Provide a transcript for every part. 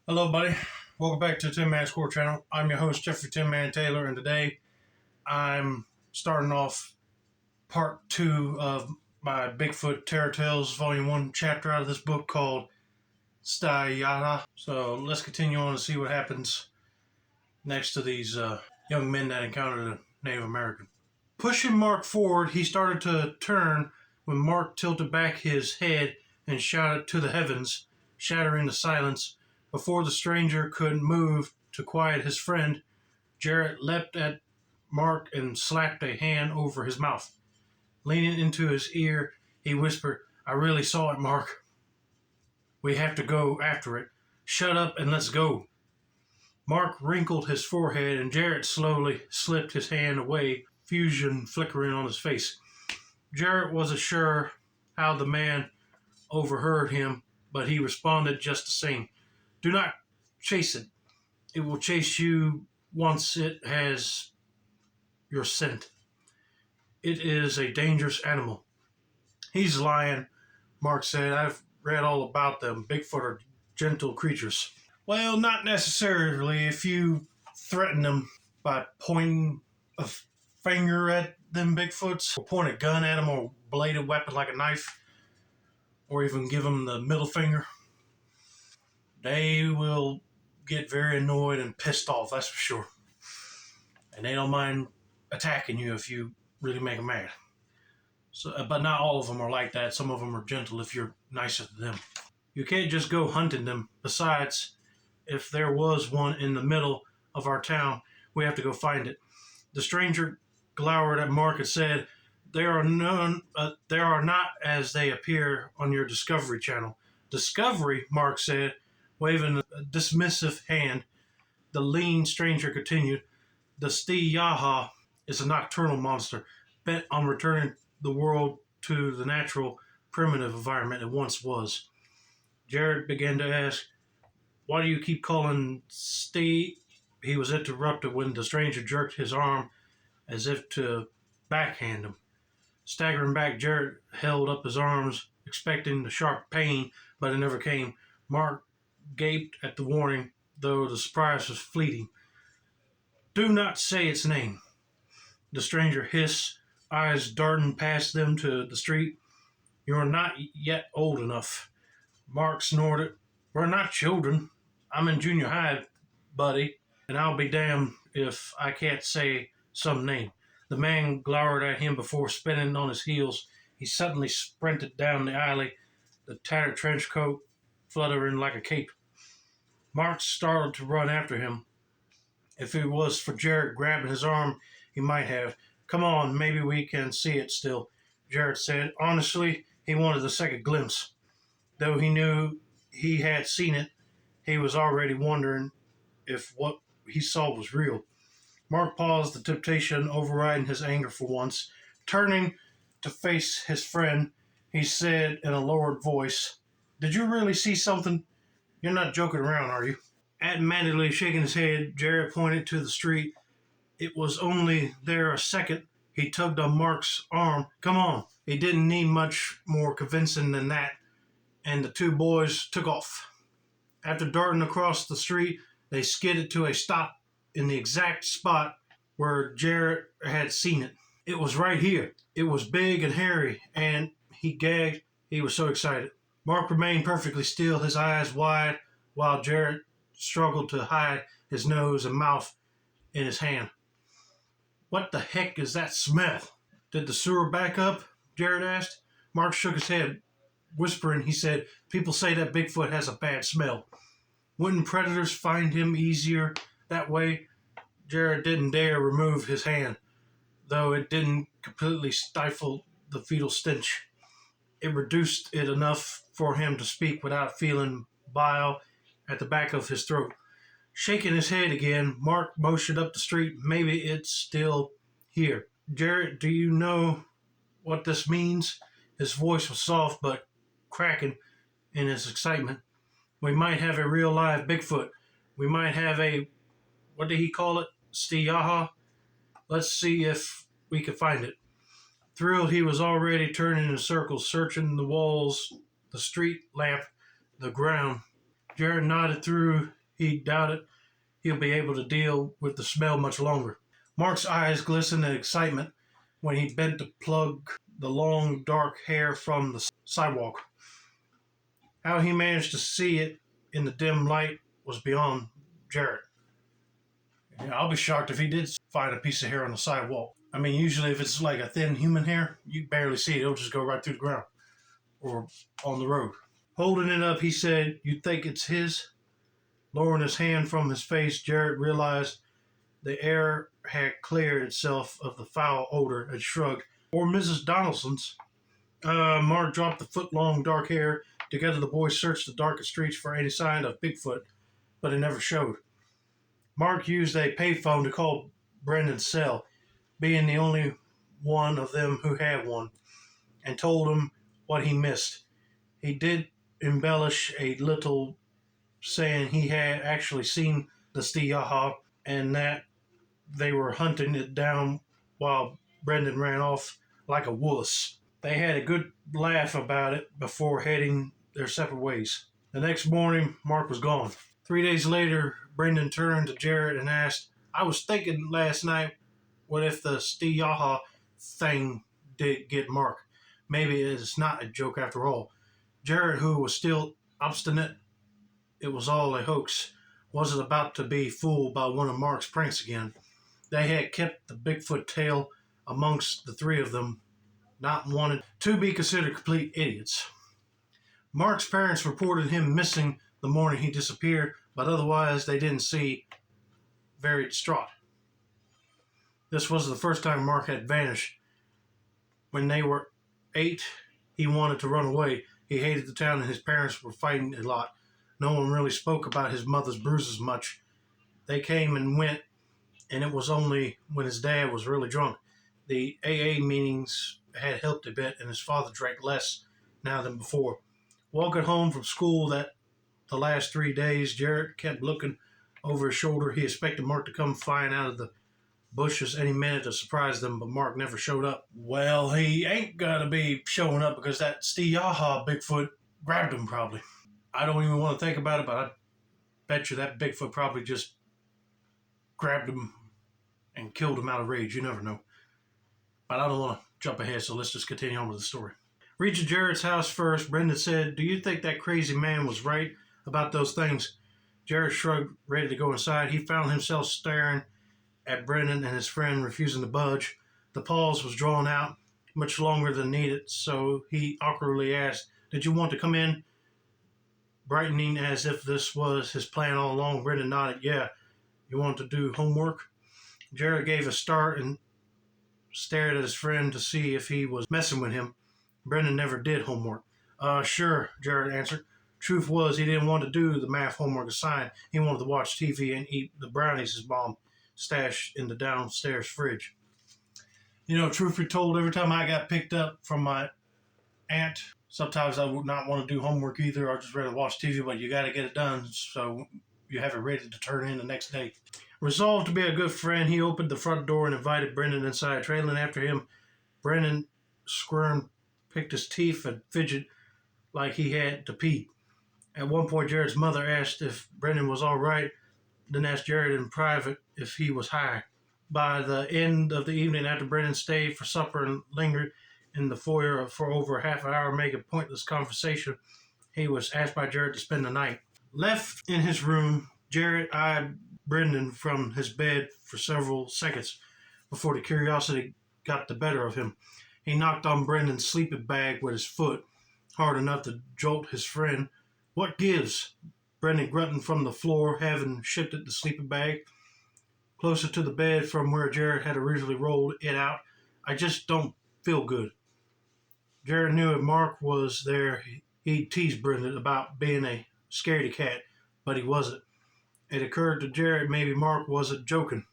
Hello, buddy. Welcome back to the Tin Man Score channel. I'm your host, Jeffrey Tin Man Taylor, and today I'm starting off part 2 of my Bigfoot Terror Tales Vol.1 chapter out of this book called STI'YAHA. So let's continue on and see what happens next to these young men that encountered a Native American. Pushing Mark forward, he started to turn when Mark tilted back his head and shouted to the heavens, shattering the silence. Before the stranger could move to quiet his friend, Jarrett leapt at Mark and slapped a hand over his mouth. Leaning into his ear, he whispered, "I really saw it, Mark. We have to go after it. Shut up and let's go." Mark wrinkled his forehead and Jarrett slowly slipped his hand away, fusion flickering on his face. Jarrett wasn't sure how the man overheard him, but he responded just the same. "Do not chase it. It will chase you once it has your scent. It is a dangerous animal." "He's lying," Mark said. "I've read all about them. Bigfoot are gentle creatures." "Well, not necessarily if you threaten them by pointing a finger at them Bigfoots, or point a gun at them, or a bladed weapon like a knife, or even give them the middle finger. They will get very annoyed and pissed off, that's for sure. And they don't mind attacking you if you really make them mad. So, but not all of them are like that. Some of them are gentle if you're nicer to them. You can't just go hunting them. Besides, if there was one in the middle of our town, we have to go find it." The stranger glowered at Mark and said, There are not as they appear on your Discovery Channel." "Discovery?" Mark said, waving a dismissive hand. The lean stranger continued, "The STI'YAHA is a nocturnal monster, bent on returning the world to the natural, primitive environment it once was." Jared began to ask, "Why do you keep calling Steve?" He was interrupted when the stranger jerked his arm as if to backhand him. Staggering back, Jared held up his arms, expecting the sharp pain, but it never came. Mark gaped at the warning, though the surprise was fleeting. "Do not say its name," the stranger hissed, eyes darting past them to the street. "You're not yet old enough." Mark snorted. "We're not children. I'm in junior high, buddy, and I'll be damned if I can't say some name." The man glowered at him before spinning on his heels. He suddenly sprinted down the alley, the tattered trench coat fluttering like a cape. Mark started to run after him. If it was for Jarrett grabbing his arm, he might have. "Come on, maybe we can see it still," Jarrett said. Honestly, he wanted a second glimpse. Though he knew he had seen it, he was already wondering if what he saw was real. Mark paused, the temptation overriding his anger for once. Turning to face his friend, he said in a lowered voice, "Did you really see something? You're not joking around, are you?" Adamantly shaking his head, Jarrett pointed to the street. It was only there a second. He tugged on Mark's arm. "Come on." He didn't need much more convincing than that, and the two boys took off. After darting across the street, they skidded to a stop in the exact spot where Jarrett had seen it. It was right here. It was big and hairy, and he gagged. He was so excited. Mark remained perfectly still, his eyes wide, while Jarrett struggled to hide his nose and mouth in his hand. "What the heck is that smell?" "Did the sewer back up?" Jarrett asked. Mark shook his head. Whispering, he said, "People say that Bigfoot has a bad smell. Wouldn't predators find him easier that way?" Jarrett didn't dare remove his hand, though it didn't completely stifle the fetal stench. It reduced it enough for him to speak without feeling bile at the back of his throat. Shaking his head again, Mark motioned up the street. "Maybe it's still here." "Jarrett, do you know what this means?" His voice was soft but cracking in his excitement. "We might have a real live Bigfoot. We might have a, what did he call it? STI'YAHA? Let's see if we can find it." Thrilled, he was already turning in circles, searching the walls, the street lamp, the ground. Jared nodded through he doubted he'll be able to deal with the smell much longer. Mark's eyes glistened in excitement when he bent to plug the long, dark hair from the sidewalk. How he managed to see it in the dim light was beyond Jarrett. Yeah, I'll be shocked if he did find a piece of hair on the sidewalk. I mean, usually if it's like a thin human hair, you barely see it. It'll just go right through the ground or on the road. Holding it up, he said, "You think it's his?" Lowering his hand from his face, Jarrett realized the air had cleared itself of the foul odor and shrugged. "Or Mrs. Donaldson's." Mark dropped the foot-long dark hair. Together the boys searched the darkest streets for any sign of Bigfoot, but it never showed. Mark used a payphone to call Brendan's cell, being the only one of them who had one, and told him what he missed. He did embellish a little, saying he had actually seen the STI'YAHA and that they were hunting it down while Brendan ran off like a wuss. They had a good laugh about it before heading their separate ways. The next morning, Mark was gone. 3 days later, Brendan turned to Jarrett and asked, "I was thinking last night, what if the STI'YAHA thing did get Mark? Maybe it's not a joke after all." Jarrett, who was still obstinate, it was all a hoax, wasn't about to be fooled by one of Mark's pranks again. They had kept the Bigfoot tale amongst the three of them, not wanted to be considered complete idiots. Mark's parents reported him missing the morning he disappeared, but otherwise they didn't seem very distraught. This was the first time Mark had vanished. When they were 8, he wanted to run away. He hated the town and his parents were fighting a lot. No one really spoke about his mother's bruises much. They came and went, and it was only when his dad was really drunk. The AA meetings had helped a bit, and his father drank less now than before. Walking home from school the last 3 days, Jarrett kept looking over his shoulder. He expected Mark to come flying out of the bushes any minute to surprise them, but Mark never showed up. Well, he ain't gonna be showing up because that STI'YAHA Bigfoot grabbed him probably. I don't even want to think about it, but I bet you that Bigfoot probably just grabbed him and killed him out of rage. You never know. But I don't want to jump ahead, so let's just continue on with the story. Reaching Jarrett's house first, Brendan said, "Do you think that crazy man was right about those things?" Jarrett shrugged, ready to go inside. He found himself staring at Brendan and his friend, refusing to budge. The pause was drawn out, much longer than needed, so he awkwardly asked, "Did you want to come in?" Brightening as if this was his plan all along, Brendan nodded. "Yeah. You want to do homework?" Jarrett gave a start and stared at his friend to see if he was messing with him. Brendan never did homework. Sure," Jarrett answered. Truth was, he didn't want to do the math homework assigned. He wanted to watch TV and eat the brownies his mom stashed in the downstairs fridge. You know, truth be told, every time I got picked up from my aunt, sometimes I would not want to do homework either. I'd just rather watch TV, but you got to get it done so you have it ready to turn in the next day. Resolved to be a good friend, he opened the front door and invited Brendan inside. Trailing after him, Brendan squirmed, picked his teeth, and fidgeted like he had to pee. At one point, Jarrett's mother asked if Brendan was all right, then asked Jarrett in private if he was high. By the end of the evening, after Brendan stayed for supper and lingered in the foyer for over half an hour, making pointless conversation, he was asked by Jarrett to spend the night. Left in his room, Jarrett eyed Brendan from his bed for several seconds before the curiosity got the better of him. He knocked on Brendan's sleeping bag with his foot, hard enough to jolt his friend. "What gives?" Brendan grunted from the floor, having shifted the sleeping bag closer to the bed from where Jarrett had originally rolled it out. "I just don't feel good." Jarrett knew if Mark was there, he'd tease Brendan about being a scaredy cat, but he wasn't. It occurred to Jarrett maybe Mark wasn't joking.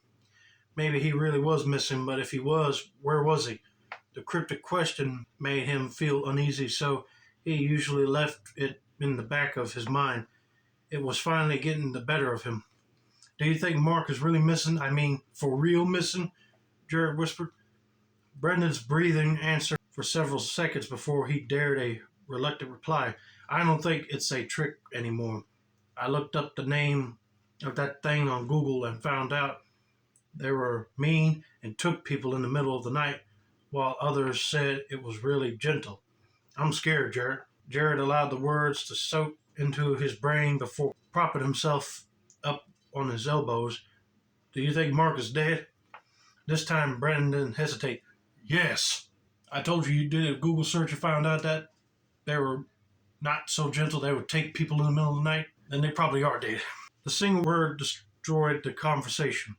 Maybe he really was missing, but if he was, where was he? The cryptic question made him feel uneasy, so he usually left it in the back of his mind. It was finally getting the better of him. "Do you think Mark is really missing? I mean, for real missing?" Jarrett whispered. Brendan's breathing answered for several seconds before he dared a reluctant reply. "I don't think it's a trick anymore. I looked up the name of that thing on Google and found out they were mean and took people in the middle of the night, while others said it was really gentle. I'm scared, Jared. Jared allowed the words to soak into his brain before propping himself up on his elbows. Do you think Mark is dead? This time Brendan didn't hesitate. Yes. I told you did a Google search and found out that they were not so gentle they would take people in the middle of the night. Then they probably are dead. The single word destroyed the conversation.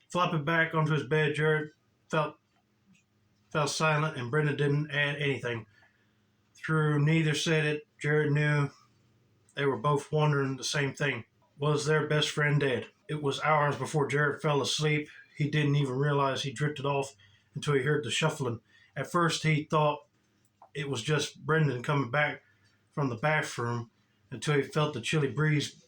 Flopping back onto his bed, Jared fell silent, and Brendan didn't add anything. Through neither said it, Jared knew they were both wondering the same thing. Was their best friend dead? It was hours before Jared fell asleep. He didn't even realize he drifted off until he heard the shuffling. At first, he thought it was just Brendan coming back from the bathroom until he felt the chilly breeze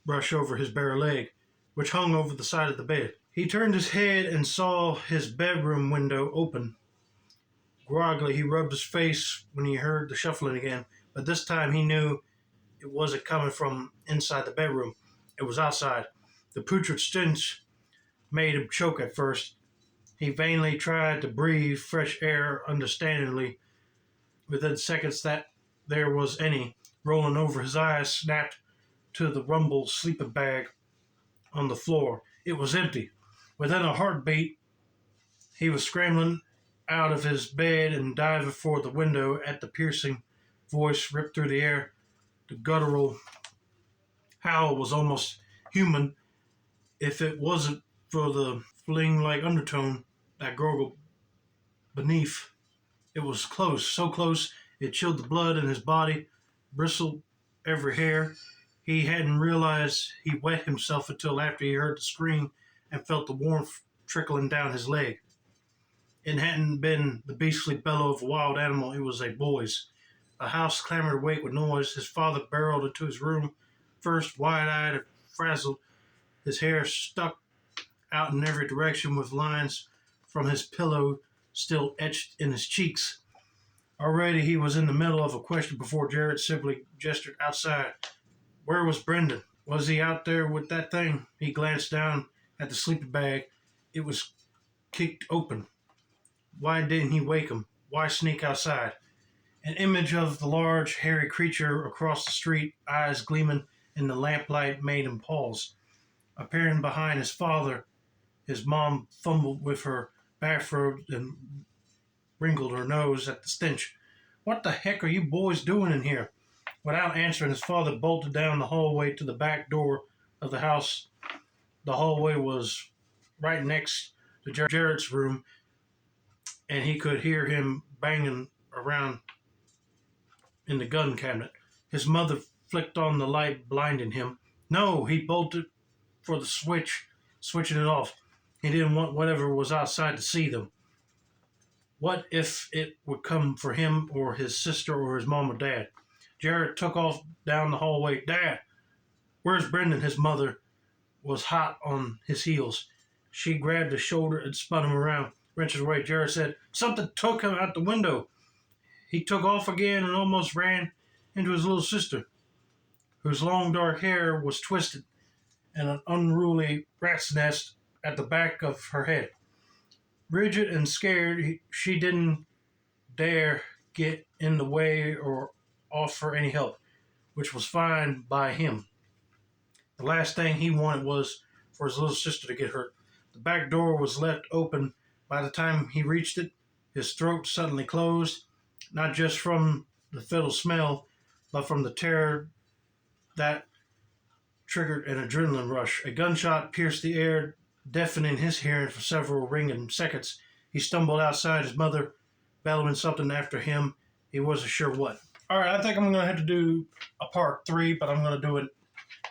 brush over his bare leg, which hung over the side of the bed. He turned his head and saw his bedroom window open. Groggily, he rubbed his face when he heard the shuffling again, but this time he knew it wasn't coming from inside the bedroom. It was outside. The putrid stench made him choke at first. He vainly tried to breathe fresh air understandingly. Within seconds that there was any, rolling over his eyes, snapped to the rumbled sleeping bag on the floor. It was empty. Within a heartbeat, he was scrambling out of his bed and diving for the window at the piercing voice ripped through the air. The guttural howl was almost human if it wasn't for the fling-like undertone that gurgled beneath. It was close, so close it chilled the blood in his body, bristled every hair. He hadn't realized he wet himself until after he heard the scream and felt the warmth trickling down his leg. It hadn't been the beastly bellow of a wild animal, it was a boy's. The house clamored awake with noise. His father barreled into his room, first wide-eyed and frazzled, his hair stuck out in every direction with lines from his pillow still etched in his cheeks. Already he was in the middle of a question before Jared simply gestured outside. Where was Brendan? Was he out there with that thing? He glanced down at the sleeping bag. It was kicked open. Why didn't he wake him? Why sneak outside? An image of the large, hairy creature across the street, eyes gleaming in the lamplight, made him pause. Appearing behind his father, his mom fumbled with her bathrobe and wrinkled her nose at the stench. What the heck are you boys doing in here? Without answering, his father bolted down the hallway to the back door of the house. The hallway was right next to Jared's room, and he could hear him banging around in the gun cabinet. His mother flicked on the light, blinding him. No, he bolted for the switch, switching it off. He didn't want whatever was outside to see them. What if it would come for him or his sister or his mom or dad? Jared took off down the hallway. Dad, where's Brendan? His mother was hot on his heels. She grabbed his shoulder and spun him around, wrenching away. Jared said, something took him out the window. He took off again and almost ran into his little sister, whose long dark hair was twisted and an unruly rat's nest at the back of her head. Rigid and scared, she didn't dare get in the way or offer any help, which was fine by him. The last thing he wanted was for his little sister to get hurt. The back door was left open. By the time he reached it, his throat suddenly closed, not just from the fatal smell, but from the terror that triggered an adrenaline rush. A gunshot pierced the air, deafening his hearing for several ringing seconds. He stumbled outside, his mother bellowing something after him. He wasn't sure what. All right, I think I'm going to have to do a part 3, but I'm going to do it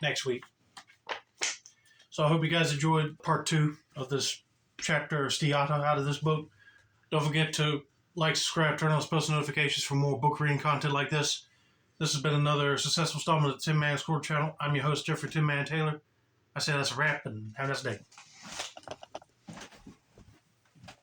next week. So I hope you guys enjoyed part 2 of this chapter of STI'YAHA out of this book. Don't forget to like, subscribe, turn on post notifications for more book reading content like this. This has been another successful installment of the Tin Man Score channel. I'm your host, Jeffrey Tin Man Taylor. I say that's a wrap, and have a nice day.